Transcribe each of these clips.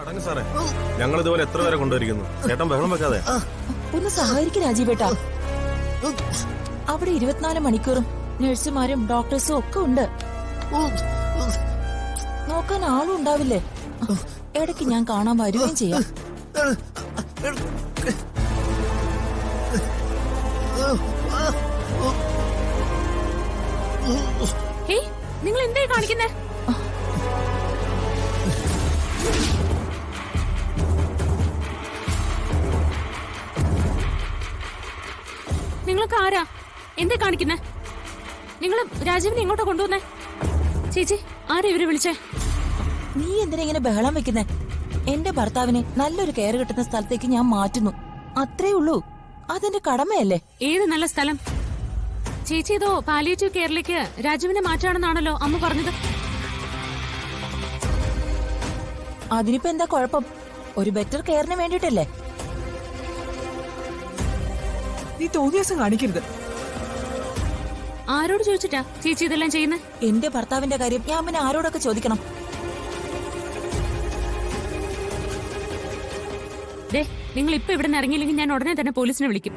അടങ്ങ് സാറേ, ഞങ്ങൾ ഇതുപോലെ എത്ര പേരെ കൊണ്ടുവരിക്കുന്നു. ചേട്ടൻ ബഹളം വെക്കാതെ ഒന്ന് സഹായിക്കും രാജീവേട്ടാ. അവിടെ 24 മണിക്കൂറും നഴ്സുമാരും ഡോക്ടേഴ്സും ഒക്കെ ഉണ്ട്. നോക്കാൻ ആളും ഉണ്ടാവില്ലേ? ഇടയ്ക്ക് ഞാൻ കാണാൻ വരുകയും ചെയ്യാം. നിങ്ങൾ എന്താ കാണിക്കുന്നേ? നിങ്ങൾക്ക് ആരാ എന്താ കാണിക്കുന്നേ? നിങ്ങൾ രാജീവിനെ എങ്ങോട്ടാ കൊണ്ടുവന്നേ? ചേച്ചി, ആരാ ഇവരെ വിളിച്ചേ? നീ എന്തിനാ ഇങ്ങനെ ബഹളം വെക്കുന്നേ? എന്റെ ഭർത്താവിനെ നല്ലൊരു കെയർ കിട്ടുന്ന സ്ഥലത്തേക്ക് ഞാൻ മാറ്റുന്നു, അത്രേ ഉള്ളൂ. അതെന്റെ കടമയല്ലേ? ഏത് നല്ല സ്ഥലം? ചേച്ചി ഏതോ പാലിയേറ്റീവ് കെയറിലേക്ക് രാജീവിനെ മാറ്റാണെന്നാണല്ലോ അമ്മ പറഞ്ഞത്. അതിനിപ്പോ എന്താ കുഴപ്പം? ഒരു ബെറ്റർ കെയറിന് വേണ്ടിട്ടല്ലേ? നീ തോന്നിയാസം കാണിക്കരുത്. ആരോട് ചോദിച്ചിട്ടാ ചേച്ചി ഇതെല്ലാം ചെയ്യുന്നത്? എന്റെ ഭർത്താവിന്റെ കാര്യം ഞാൻ പിന്നെ ആരോടൊക്കെ ചോദിക്കണം? ദേ, നിങ്ങൾ ഇപ്പൊ ഇവിടെ നിന്ന് ഇറങ്ങിയില്ലെങ്കിൽ ഞാൻ ഉടനെ തന്നെ പോലീസിനെ വിളിക്കും.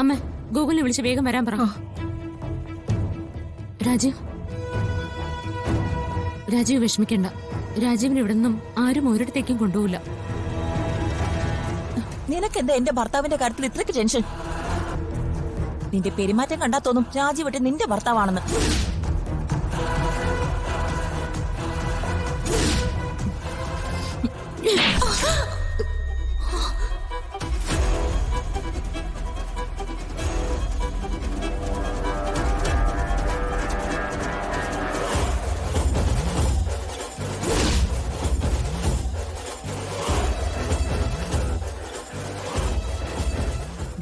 അമ്മ, ഗൂഗിളിനെ വിളിച്ച് വേഗം വരാൻ പറ. രാജീവ് വിഷമിക്കണ്ട. രാജീവിന് ഇവിടെ നിന്നും ആരും ഒരിടത്തേക്കും കൊണ്ടുപോകില്ല. നിനക്കെന്താ എന്റെ ഭർത്താവിന്റെ കാര്യത്തിൽ ഇത്രയ്ക്ക് ടെൻഷൻ? നിന്റെ പെരുമാറ്റം കണ്ടാ തോന്നും രാജീവട്ടെ നിന്റെ ഭർത്താവാണെന്ന്.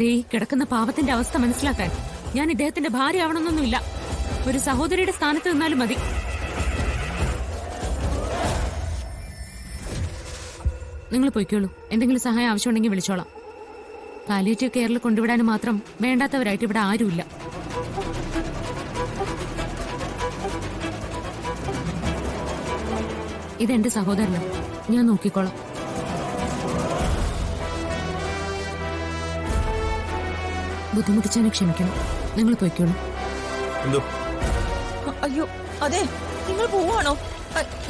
ദേ, കിടക്കുന്ന പാവത്തിന്റെ അവസ്ഥ മനസ്സിലാക്കാൻ ഞാൻ ഇദ്ദേഹത്തിന്റെ ഭാര്യ ആവണമെന്നൊന്നുമില്ല. ഒരു സഹോദരിയുടെ സ്ഥാനത്ത് നിന്നാലും മതി. നിങ്ങൾ പോയിക്കോളൂ. എന്തെങ്കിലും സഹായം ആവശ്യമുണ്ടെങ്കിൽ വിളിച്ചോളാം. പാലിയേറ്റീവ് കെയറിൽ കൊണ്ടുവിടാനും മാത്രം വേണ്ടാത്തവരായിട്ട് ഇവിടെ ആരുമില്ല. ഇതെന്റെ സഹോദരനാണ്, ഞാൻ നോക്കിക്കോളാം. ബുദ്ധിമുട്ടിച്ചതിനെ ക്ഷമിക്കണം. നിങ്ങൾ പോയിക്കോളൂ. അയ്യോ, അതെ, നിങ്ങൾ പോവാണോ?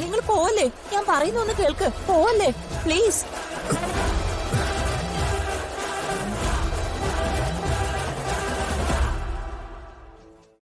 നിങ്ങൾ പോവല്ലേ? ഞാൻ പറയുന്ന ഒന്ന് കേൾക്ക്. പോവല്ലേ പ്ലീസ്.